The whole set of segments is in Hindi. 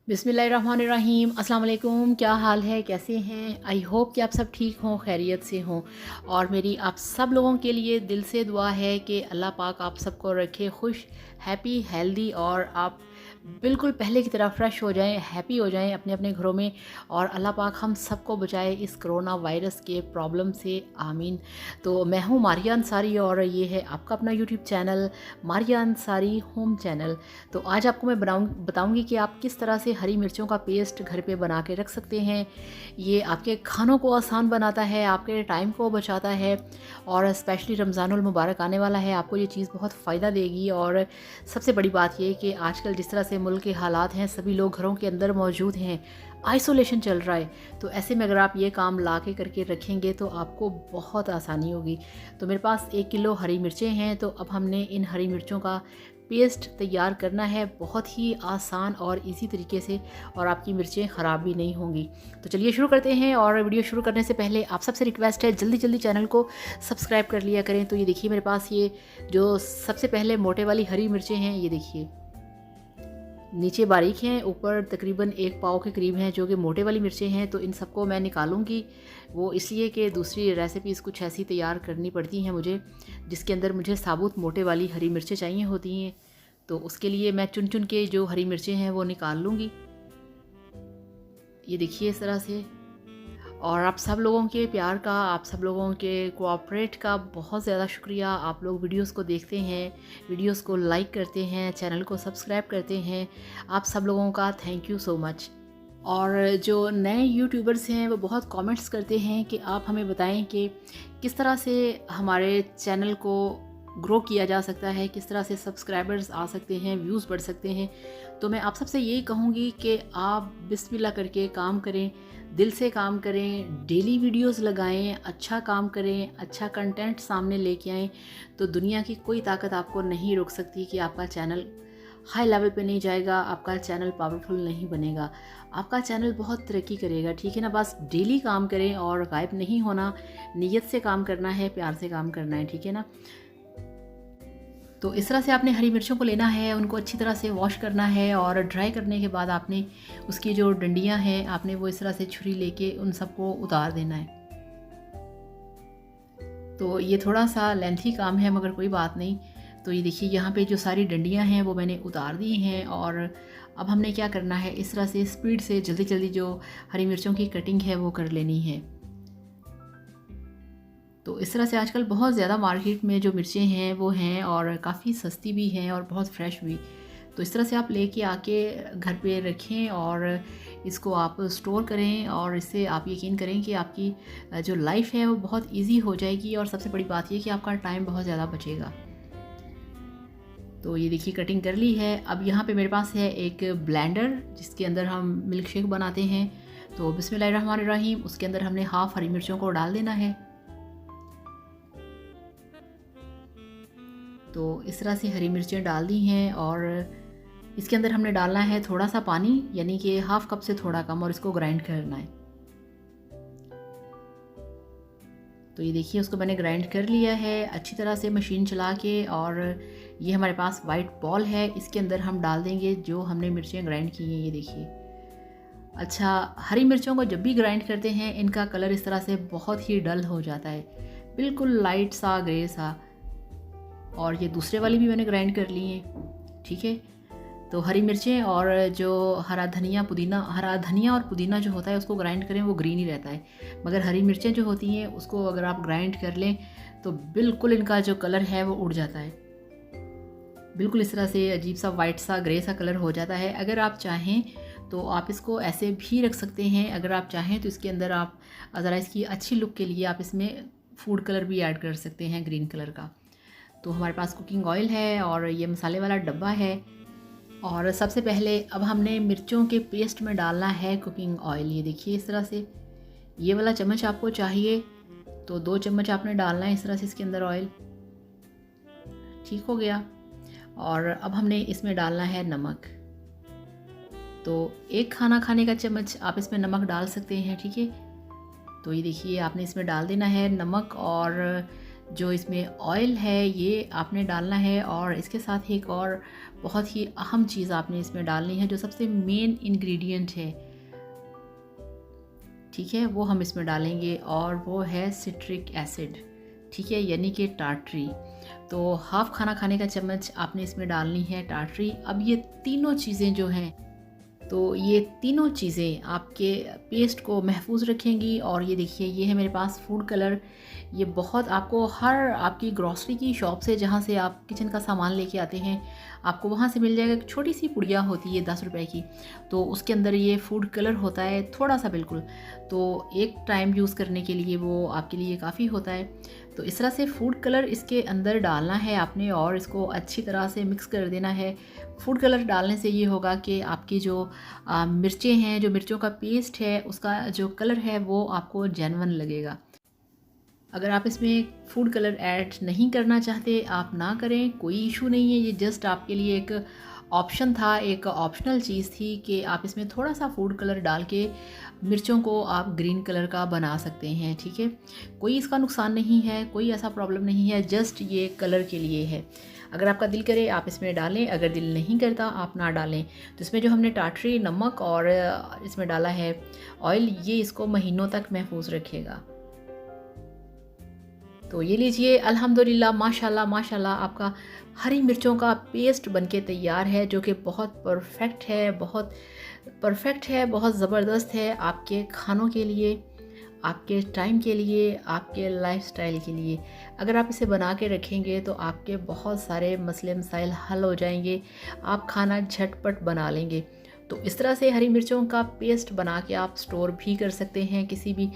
बिस्मिल्लाहिर्रहमानिर्रहीम। अस्सलाम वालेकुम। क्या हाल है, कैसे हैं? आई होप कि आप सब ठीक हों, खैरियत से हों। और मेरी आप सब लोगों के लिए दिल से दुआ है कि अल्लाह पाक आप सबको रखे खुश, हैप्पी, हेल्दी और आप बिल्कुल पहले की तरह फ़्रेश हो जाएं, हैप्पी हो जाएं अपने अपने घरों में। और अल्लाह पाक हम सबको बचाए इस कोरोना वायरस के प्रॉब्लम से, आमीन। तो मैं हूँ मारिया अंसारी और ये है आपका अपना YouTube channel Maria Ansari home channel. तो आज आपको मैं बताऊंगी कि आप किस तरह से हरी मिर्चों का पेस्ट घर पे बना के रख सकते हैं। ये आपके खानों को आसान बनाता है, आपके टाइम को बचाता है और स्पेशली रमज़ानुल मुबारक आने वाला है, आपको ये चीज़ बहुत फ़ायदा देगी। और सबसे बड़ी बात ये कि आजकल जिस तरह से मुल्क के हालात हैं, सभी लोग घरों के अंदर मौजूद हैं, आइसोलेशन चल रहा है, तो ऐसे में अगर आप ये काम ला के करके रखेंगे तो आपको बहुत आसानी होगी। तो मेरे पास 1 किलो हरी मिर्चें हैं, तो अब हमने इन हरी मिर्चों का पेस्ट तैयार करना है बहुत ही आसान और इजी तरीके से, और आपकी मिर्चें ख़राब भी नहीं होंगी। तो चलिए शुरू करते हैं। और वीडियो शुरू करने से पहले आप सबसे रिक्वेस्ट है, जल्दी जल्दी चैनल को सब्सक्राइब कर लिया करें। तो ये देखिए मेरे पास ये जो सबसे पहले मोटे वाली हरी मिर्चें हैं, ये देखिए नीचे बारीक हैं, ऊपर तकरीबन 1 पाव के करीब हैं जो कि मोटे वाली मिर्चें हैं। तो इन सबको मैं निकालूंगी, वो इसलिए कि दूसरी रेसिपीज़ कुछ ऐसी तैयार करनी पड़ती हैं मुझे, जिसके अंदर मुझे साबुत मोटे वाली हरी मिर्चें चाहिए होती हैं। तो उसके लिए मैं चुन चुन के जो हरी मिर्चें हैं वो निकाल लूँगी। ये देखिए इस तरह से। और आप सब लोगों के प्यार का, आप सब लोगों के कोऑपरेट का बहुत ज़्यादा शुक्रिया। आप लोग वीडियोस को देखते हैं, वीडियोस को लाइक करते हैं, चैनल को सब्सक्राइब करते हैं, आप सब लोगों का थैंक यू सो मच। और जो नए यूट्यूबर्स हैं वो बहुत कमेंट्स करते हैं कि आप हमें बताएं कि किस तरह से हमारे चैनल को ग्रो किया जा सकता है, किस तरह से सब्सक्राइबर्स आ सकते हैं, व्यूज़ बढ़ सकते हैं। तो मैं आप सबसे यही कहूँगी कि आप बिस्मिल्लाह करके काम करें, दिल से काम करें, डेली वीडियोस लगाएं, अच्छा काम करें, अच्छा कंटेंट सामने लेके आएँ। तो दुनिया की कोई ताकत आपको नहीं रोक सकती कि आपका चैनल हाई लेवल पे नहीं जाएगा, आपका चैनल पावरफुल नहीं बनेगा, आपका चैनल बहुत तरक्की करेगा। ठीक है ना? बस डेली काम करें और गायब नहीं होना, नीयत से काम करना है, प्यार से काम करना है। ठीक है ना? तो इस तरह से आपने हरी मिर्चों को लेना है, उनको अच्छी तरह से वॉश करना है और ड्राई करने के बाद आपने उसकी जो डंडियां हैं, आपने वो इस तरह से छुरी लेके उन सबको उतार देना है। तो ये थोड़ा सा लेंथी काम है मगर कोई बात नहीं। तो ये देखिए यहाँ पे जो सारी डंडियां हैं वो मैंने उतार दी हैं। और अब हमने क्या करना है, इस तरह से स्पीड से जल्दी जल्दी जो हरी मिर्चों की कटिंग है वो कर लेनी है। तो इस तरह से आजकल बहुत ज़्यादा मार्केट में जो मिर्चें हैं वो हैं और काफ़ी सस्ती भी हैं और बहुत फ्रेश भी। तो इस तरह से आप लेके आके घर पे रखें और इसको आप स्टोर करें, और इससे आप यकीन करें कि आपकी जो लाइफ है वो बहुत इजी हो जाएगी। और सबसे बड़ी बात ये कि आपका टाइम बहुत ज़्यादा बचेगा। तो ये देखिए कटिंग कर ली है। अब यहाँ पे मेरे पास है एक ब्लेंडर जिसके अंदर हम मिल्क शेक बनाते हैं। तो बिस्मिल्लाहिर्रहमानिर्रहीम, उसके अंदर हमने हाफ़ हरी मिर्चों को डाल देना है। तो इस तरह से हरी मिर्चें डाल दी हैं और इसके अंदर हमने डालना है थोड़ा सा पानी, यानी कि हाफ़ कप से थोड़ा कम, और इसको ग्राइंड करना है। तो ये देखिए उसको मैंने ग्राइंड कर लिया है अच्छी तरह से मशीन चला के। और ये हमारे पास वाइट बॉल है, इसके अंदर हम डाल देंगे जो हमने मिर्चें ग्राइंड की हैं। ये देखिए। अच्छा, हरी मिर्चों को जब भी ग्राइंड करते हैं इनका कलर इस तरह से बहुत ही डल हो जाता है, बिल्कुल लाइट सा ग्रे सा। और ये दूसरे वाली भी मैंने ग्राइंड कर ली हैं। ठीक है? तो हरी मिर्चें और जो हरा धनिया और पुदीना जो होता है उसको ग्राइंड करें, वो ग्रीन ही रहता है। मगर हरी मिर्चें जो होती हैं उसको अगर आप ग्राइंड कर लें तो बिल्कुल इनका जो कलर है वो उड़ जाता है, बिल्कुल इस तरह से अजीब सा वाइट सा ग्रे सा कलर हो जाता है। अगर आप चाहें तो आप इसको ऐसे भी रख सकते हैं। अगर आप चाहें तो इसके अंदर आप ज़रा इसकी अच्छी लुक के लिए आप इसमें फूड कलर भी ऐड कर सकते हैं, ग्रीन कलर का। तो हमारे पास कुकिंग ऑयल है और ये मसाले वाला डब्बा है। और सबसे पहले अब हमने मिर्चों के पेस्ट में डालना है कुकिंग ऑयल। ये देखिए इस तरह से, ये वाला चम्मच आपको चाहिए तो 2 चम्मच आपने डालना है इस तरह से इसके अंदर ऑयल। ठीक हो गया। और अब हमने इसमें डालना है नमक। तो 1 खाना खाने का चम्मच आप इसमें नमक डाल सकते हैं। ठीक है? तो ये देखिए आपने इसमें डाल देना है नमक। और जो इसमें ऑयल है ये आपने डालना है, और इसके साथ एक और बहुत ही अहम चीज़ आपने इसमें डालनी है, जो सबसे मेन इंग्रेडिएंट है, ठीक है, वो हम इसमें डालेंगे, और वो है सिट्रिक एसिड, ठीक है, यानी कि टार्टरी। तो हाफ खाना खाने का चम्मच आपने इसमें डालनी है टार्टरी। अब ये तीनों चीज़ें जो हैं, तो ये तीनों चीज़ें आपके पेस्ट को महफूज रखेंगी। और ये देखिए, ये है मेरे पास फूड कलर। ये बहुत आपको हर आपकी ग्रॉसरी की शॉप से, जहाँ से आप किचन का सामान लेके आते हैं, आपको वहाँ से मिल जाएगा। एक छोटी सी पुड़िया होती है 10 रुपए की, तो उसके अंदर ये फूड कलर होता है थोड़ा सा, बिल्कुल। तो एक टाइम यूज़ करने के लिए वो आपके लिए काफ़ी होता है। तो इस तरह से फूड कलर इसके अंदर डालना है आपने, और इसको अच्छी तरह से मिक्स कर देना है। फूड कलर डालने से ये होगा कि आपकी जो मिर्चें हैं, जो मिर्चों का पेस्ट है, उसका जो कलर है वो आपको जेन्युइन लगेगा। अगर आप इसमें फूड कलर ऐड नहीं करना चाहते, आप ना करें, कोई इशू नहीं है। ये जस्ट आपके लिए एक ऑप्शन था, एक ऑप्शनल चीज़ थी कि आप इसमें थोड़ा सा फूड कलर डाल के मिर्चों को आप ग्रीन कलर का बना सकते हैं, ठीक है। कोई इसका नुकसान नहीं है, कोई ऐसा प्रॉब्लम नहीं है, जस्ट ये कलर के लिए है। अगर आपका दिल करे आप इसमें डालें, अगर दिल नहीं करता आप ना डालें। तो इसमें जो हमने टाटरी, नमक और इसमें डाला है ऑयल, ये इसको महीनों तक महफूज रखेगा। तो ये लीजिए, अल्हम्दुलिल्लाह, माशाल्लाह माशाल्लाह, आपका हरी मिर्चों का पेस्ट बनके तैयार है, जो कि बहुत परफेक्ट है, बहुत परफेक्ट है, बहुत ज़बरदस्त है आपके खानों के लिए, आपके टाइम के लिए, आपके लाइफस्टाइल के लिए। अगर आप इसे बना के रखेंगे तो आपके बहुत सारे मसले मसाइल हल हो जाएंगे, आप खाना झटपट बना लेंगे। तो इस तरह से हरी मिर्चों का पेस्ट बना के आप स्टोर भी कर सकते हैं, किसी भी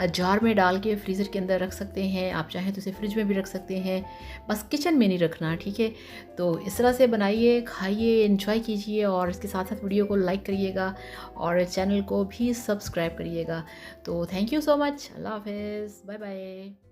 जार में डाल के फ्रीज़र के अंदर रख सकते हैं। आप चाहें तो इसे फ्रिज में भी रख सकते हैं, बस किचन में नहीं रखना, ठीक है। तो इस तरह से बनाइए, खाइए, एंजॉय कीजिए, और इसके साथ साथ वीडियो को लाइक करिएगा और चैनल को भी सब्सक्राइब करिएगा। तो थैंक यू सो मच। अल्लाह हाफ़िज़, बाय बाय।